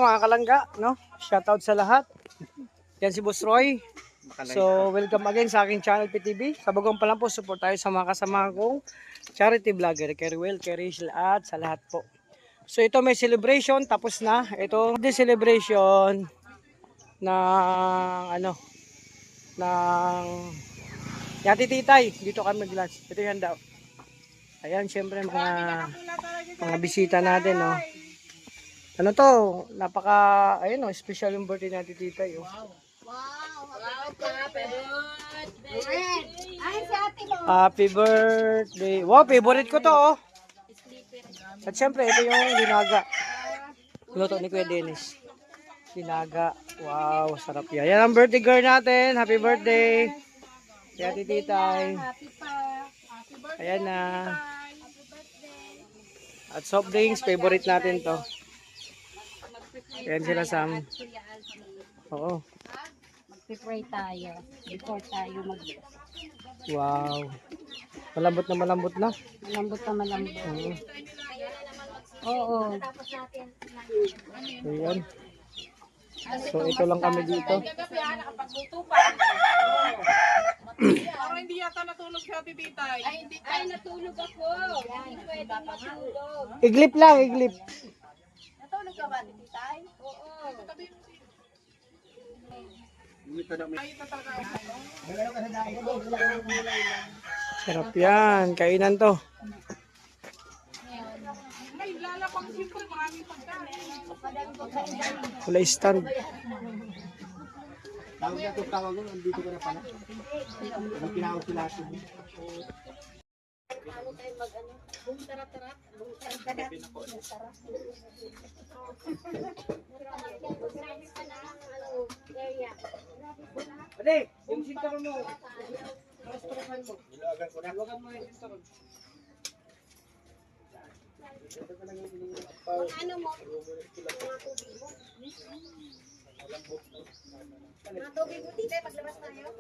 mga kalangga, no? Shoutout sa lahat. Yan si Boss Roy. So, welcome again sa aking channel PTV. Sa bagong pa lang po, support tayo sa mga kasama kong charity vlogger, kay Ruel, kay Rachel, at sa lahat po. So, ito may celebration, tapos na. Ito, the celebration ng, ng Yati Titay. Dito kami mag-lunch. Ito yung handa. Ayan, syempre mga bisita natin, no? Ano to? Ayun, no? Special yung birthday natin Titay, oh. Happy birthday. Wow, favorite ko to, oh. At syempre, ito yung dinaga. Luto ni Kuya Dennis. Dinaga. Wow, sarap yan. Yan ang birthday girl natin. Happy birthday. Kaya Titay. Ayan na. At soft drinks, favorite natin to. Ayan sila Sam. Oo. Mag-pray tayo before tayo mag-bless. Wow. Malambot na malambot na. Malambot na malambot. Oo. Ayan. So ito lang kami dito. Parang hindi yata natulog si Ate Titay. Ay, natulog ako. Hindi pwedeng matulog. Iglip lang, iglip. Natulog ka ba, Ate Titay? Oo. Sarap yan. Kainan to. May lalapang siyempre maraming pagkain. Wala stand. Tawag niya itong tawag mo, andito ka na pala. Anong tinawag sila atin? Ano tayo mag-ano? Bung tarat-tarat. Bung tarat-tarat. Ade, yung sintaron mo. Mastrokan mo. Nilagan ko na. Nilagan mo yung sintaron. Ano mo? Mga tubig mo? Mga tubig mo, tita, paglabas tayo.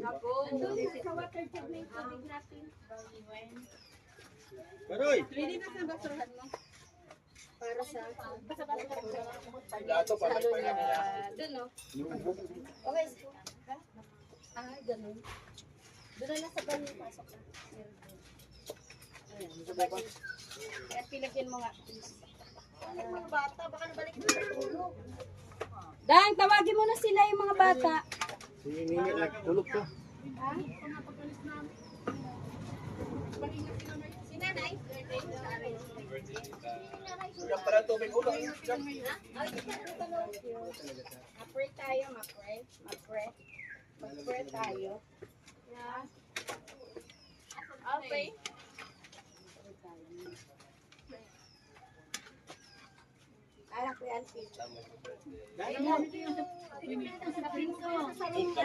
Ako. Sa water tub na yung tubig natin. Baroy! Ready na sa basurahan mo? Para sa... Basta para sa... Lato pa. Doon, no? Okay. Ah, ganun. Doon na sa banyo, pasok na. Kaya pilagyan mo nga. Ano mga bata? Baka nabalik mo sa tulog. Dang, tawagin mo na sila yung mga bata. Siningin, nagtulog ko. Ha? Si nanay? Sulang pala tubig ulo. Ma-pray tayo, ma-pray. Ma-pray. Ma-pray tayo. Okay. Alam ko yan, Pito. Sa pinto. Sa pinto.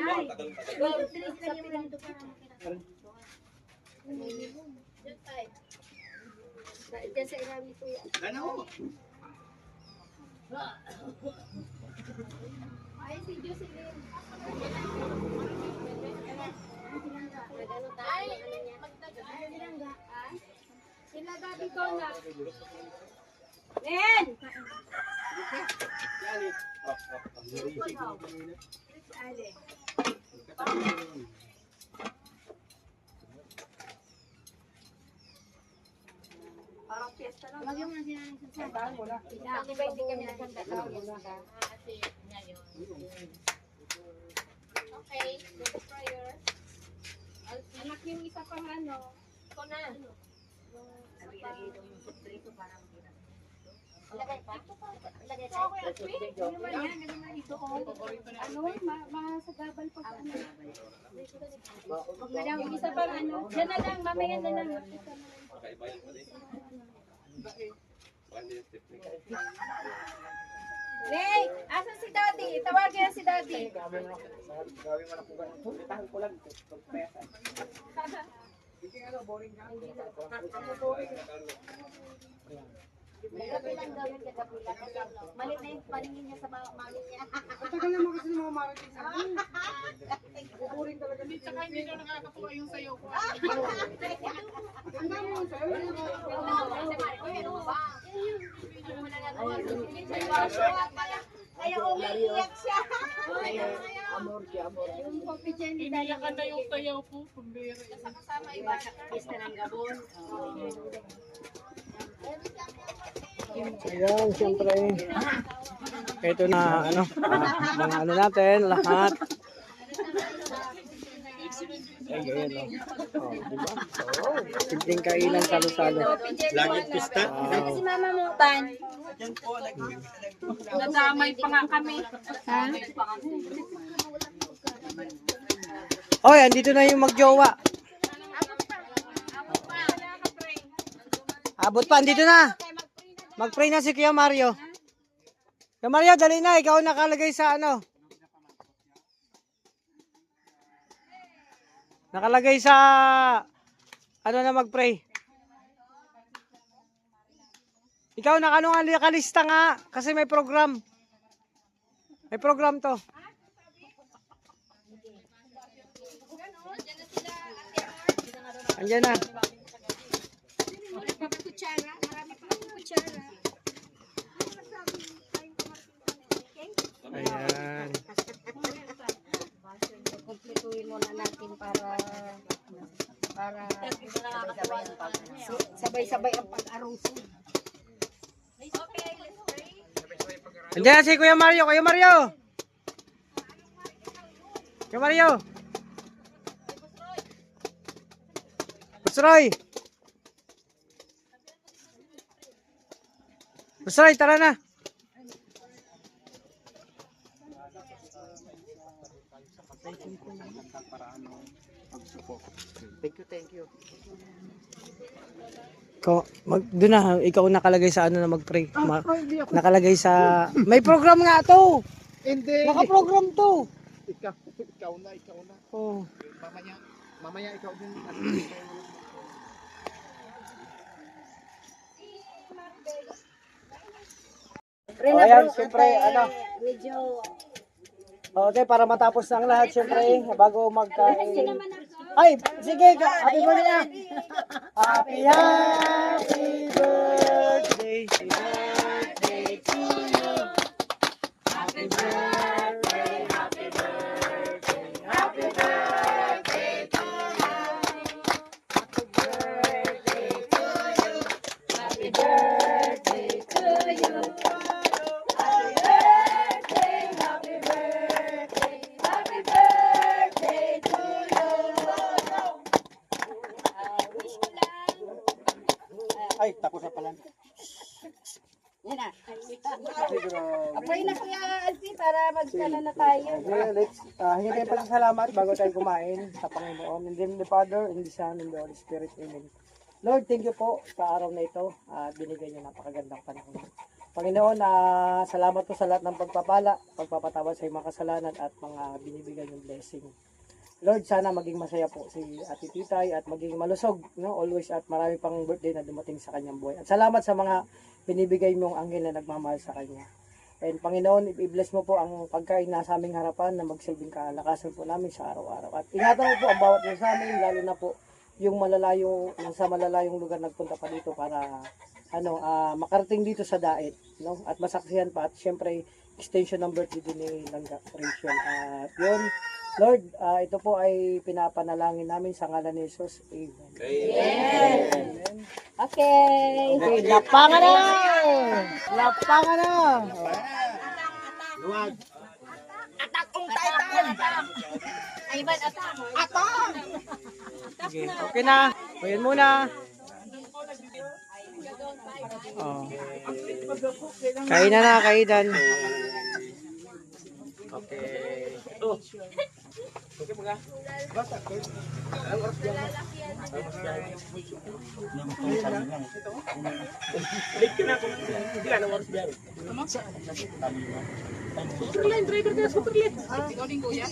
Diyan tayo. Diyan sa ilalim ko yan. Gano? Ay, si Jocelyn. Nag-ano tayo? Silangga. Sila gabi ko na. Nen! Ale. Parang fiesta lang. Lagi mo na sila ng sasabahan mo na. Hindi ba hindi kami nagkakatawa? Kasi ngayon. Okay, good prayer. Anak yung isa pang ano. Ito na. Lagi daw yung sutrito para makita. Lagay pa? Lagay pa? Ano man yan? Lagay na ito. Ano? Masagabal pa ano. Huwag na lang. Yung isa pang ano. Yan na lang. Mamaya na lang. Ray! Asan si Daddy? Tawagin na si Daddy. Gawin mo na po ganun. Itahan ko lang. Hindi nga boring ka. Kagabi lang daw yun, kagabi lang. Malit na yung paningin niya sa mami niya. Tagal naman kasi ng mga marating sa akin. Buburing talaga. Hindi, tsaka hindi na nakakatuwa yung sayo ko. Ang dami mo sa'yo. Kaya umiiyak siya. Amor ki amor. Yung Poppy Jenny Iniyakan na yung sayaw ko. Kumbira. kasama iba. Pista ng Gabon. Ayan, siyempre. Ito na, ano, mga ano natin, lahat. Ay, ganyan, no? Oh, diba? Oh, simpleng kainan, salo-salo. Laging pista. Kasi mama mo, Pan. Nadamay pa nga kami. Oy, andito na yung magjowa. Abot pa, andito na. Mag-pray na si Kuya Mario. Kuya Mario, dali na. Ikaw nakalagay sa ano. Nakalagay sa ano na mag-pray. Ikaw nakalista nga kasi may program. May program to. Andiyan na. Ayan. Kumpletuhin muna natin para sabay-sabay ang pag-arusin. Andiyan na si Kuya Mario. Kuya Mario. Kuya Mario. Busroy. Busroy, tara na. Thank you. Doon na, ikaw nakalagay sa ano na mag-pray. Nakalagay sa... May program nga to. Hindi. Naka-program to. Ikaw na. Oh. Mamaya ikaw din. Oh, ayan, siyempre, ano. Medyo... Okay, para matapos na ang lahat, siyempre, bago magkain. Ay, sige, happy birthday na. Happy birthday to you. Happy birthday, happy birthday, happy birthday to you. Happy birthday to you. Happy birthday to you. Happy birthday, happy birthday, happy birthday to you. wish ko lang. Ay, tapos na pala. Yan na. Apoy na Kuya Alfie para magkala na tayo. Okay, let's hingi tayo palang salamat bago tayo kumain sa Panginoon. In the name of the Father, in the Son, and the Holy Spirit. Amen. Lord, thank you po sa araw na ito at binigay niyo napakagandang panahon. Panginoon, salamat po sa lahat ng pagpapala, pagpapatawad sa mga kasalanan at mga binibigay ng blessing. Lord, sana maging masaya po si Ate Titay at maging malusog, no, always, at marami pang birthday na dumating sa kanyang buhay. At salamat sa mga binibigay mong anghel na nagmamahal sa kanya. And Panginoon, i-bless mo po ang pagkain na sa aming harapan na magsilbing kalakasan po namin sa araw-araw. At ingatan mo po ang bawat isa sa amin, lalo na po yung sa malalayong lugar nagpunta pa dito para makarating dito sa daet, no? At masaksihan pa, at syempre extension ng birthday din ni Langga Rachel. At yun, Lord, ito po ay pinapanalangin namin sa ngalan ni Jesus. Amen. Amen. Okay. Okay, lapangan na! Lapangan na! Luwag. Ay, man, atang. Okay, okay na. Ayan muna. Oh. Kainan na, kainan. Okay. Oh. Okay mga. Basta. Ang oras diyan. Balik ka na kung hindi ka na oras diyan. Superline, driver ka, superline. Ikaw din kuya.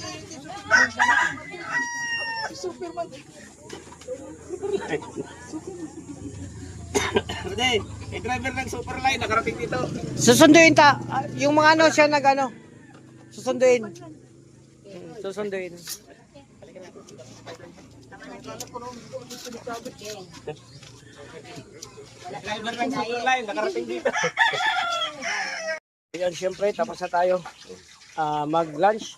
Hindi, yung driver ng Superline, nakarating dito. Susunduin yung mga ano siya nag ano. Susunduin. Susunduin. Driver ng Superline, nakarating dito. Yan, syempre, tapos na tayo mag-lunch.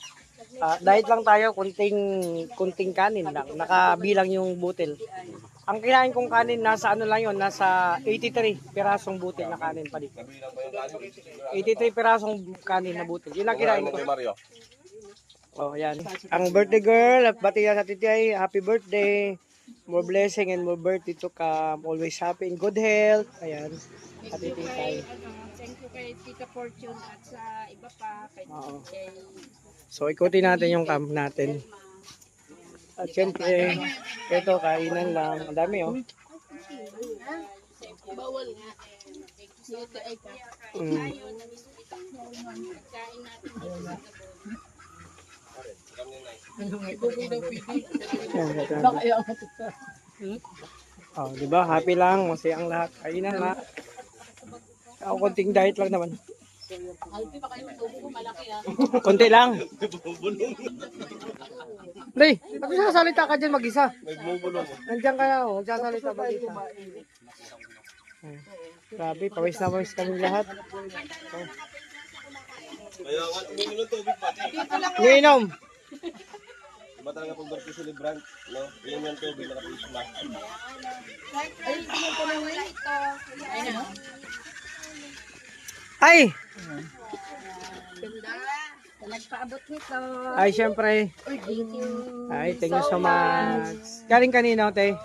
Diet lang tayo, kunting kanin lang. Nakabilang yung butil. Ang kinain kong kanin, nasa ano lang yun, nasa 83 pirasong butil na kanin pa dito. 83 pirasong kanin na butil. Yun ang kinain ko. Oh, yan. Ang birthday girl, at batiya sa titiyay, happy birthday. More blessing and more birthday to come. Always happy and good health. Ayan. At titay. Thank you kay Tita Fortune at sa iba pa kay Oo. kay So, ikutin natin yung camp natin. At syempre, ito, kainan lang. Ang dami, oh. bawal nga. Dito ay ka. Mm. Kain natin. Oh, di ba? Happy lang, masaya ang lahat. Kainan na. Ako konting diet lang naman. Konti lang. Pre, pag sasalita ka dyan mag-isa. Nandiyan ka na, oh. Sasalita mag-isa. Oh. Grabe, pawis na pawis kami lahat. Oh. Niinom. Iba talaga pag birthday celebrant, no? Yan yung tubig na Christmas. Ay, hindi ko na wala ito. Ayun. Ay! Ganda. Nagpaabot nito. Ay, syempre. Thank you. Ay, thank you so much. Galing kanina, te.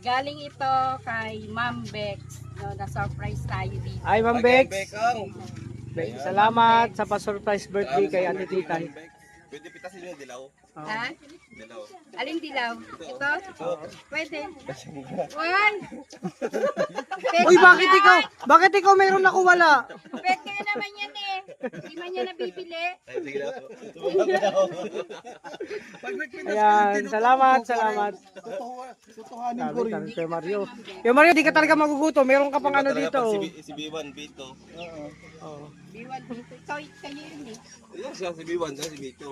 Galing ito kay Ma'am Bex. No, na-surprise tayo dito. Ay, Ma'am Bex. Bekang! Salamat sa pa-surprise birthday kay Ate Titay. Pwede pitasin yung dilaw. Ha? Dilaw. Alin dilaw? Ito? Pwede. Why? Uy, bakit ikaw mayroon ako wala? Pwede ka naman yan eh. Hindi man yan nabibili. Ay, sige na. Ayan, salamat. Tutuhanin ko rin. Sabi kay Mario. Yo Mario, di ka talaga magugutom. Meron ka pang ano dito. Si B1, B2. Oh. Biwan dito. Ikaw, kayo yun eh. Ayan siya, si B1, siya si B2.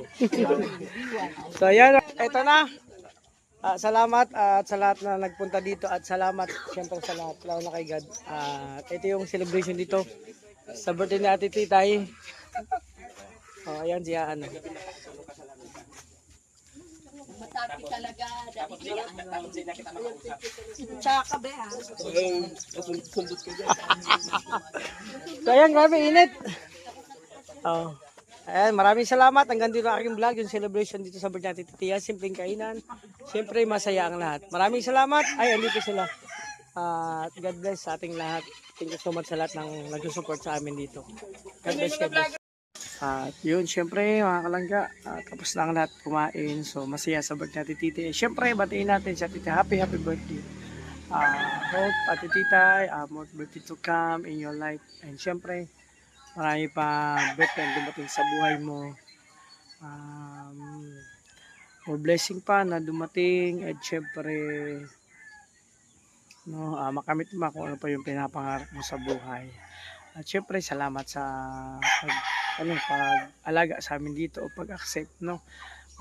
So ayan, ito na. Salamat at sa lahat na nagpunta dito at salamat siyempre sa lahat, lalo na kay God. At ito yung celebration dito sa birthday ni Ate Titay. Oh, ayan siya ano. Matapit talaga. Tsaka ba ha? Sundot ka dyan. So ayan, grabe init. Oh. Ayan, maraming salamat. Hanggang dito ang aking vlog, yung celebration dito sa birthday ni Ate Tia. Simpleng kainan. Siyempre, masaya ang lahat. Maraming salamat. Ay, andito sila. At God bless sa ating lahat. Thank you so much sa lahat ng nag-support sa amin dito. God bless, God bless. At yun, siyempre, mga kalangga, tapos na ang lahat kumain. So, masaya sa birthday ni Ate Tita. Siyempre, batiin natin si Ate Tita. Happy birthday. Hope, Ate Tita, more birthday to come in your life. And siyempre, marami pa birthday ang dumating sa buhay mo. More blessing pa na dumating. At syempre, no, makamit mo kung ano pa yung pinapangarap mo sa buhay. At syempre, salamat sa pag-alaga sa amin dito o pag-accept. No?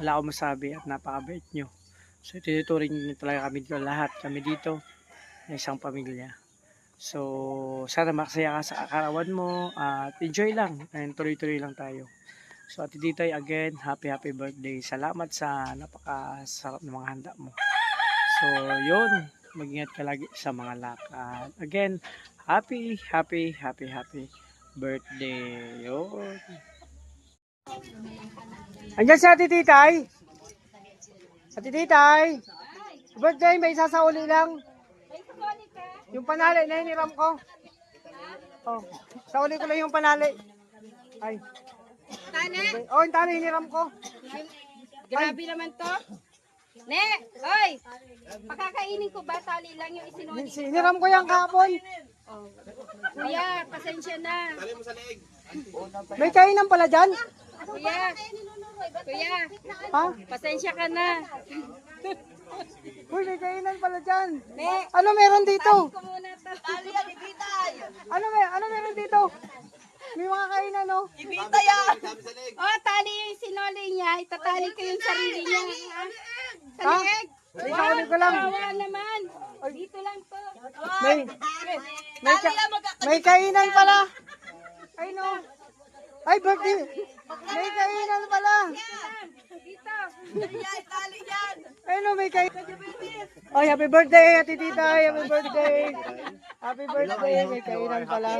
Wala akong masabi at napakabait nyo. So, tinuturing nyo talaga kami dito, lahat kami dito na isang pamilya. So, sana makasaya ka sa akarawan mo at enjoy lang and tuloy-tuloy lang tayo. So, Ate Titay, again, happy birthday. Salamat sa napakasarap ng mga handa mo. So, yun, mag-ingat ka lagi sa mga lakad. Again, happy birthday. Yun. Andiyan si Ate Titay. Ate Titay, birthday, may sasauli lang. Yung panali na hiniram ko. Oh, sauli ko lang yung panali. Ay. Tane? Oh, yung tali hiniram ko. Grabe naman to. Ne, oy! Pakakainin ko ba? Tali lang yung isinuli. Hiniram ko yung kahapon. Oh. Kuya, pasensya na. Tali mo sa leeg. May kainan pala dyan. Kuya, Ha? pasensya ka na. Uy, may kainan pala dyan. Ano meron dito? Ano meron dito? May mga kainan, no? Oh, tali yung sinoli niya. Itatali ko yung sarili niya. Sa Ha? leeg. May kakunin ko lang. Kawa naman. Dito lang po. May kainan pala. Ay, no. Ay, birthday. May kainan pala. Dito. Ay, no, may kainan. Ay, happy birthday, Ate Tita. Happy birthday. Happy birthday. May kainan pala.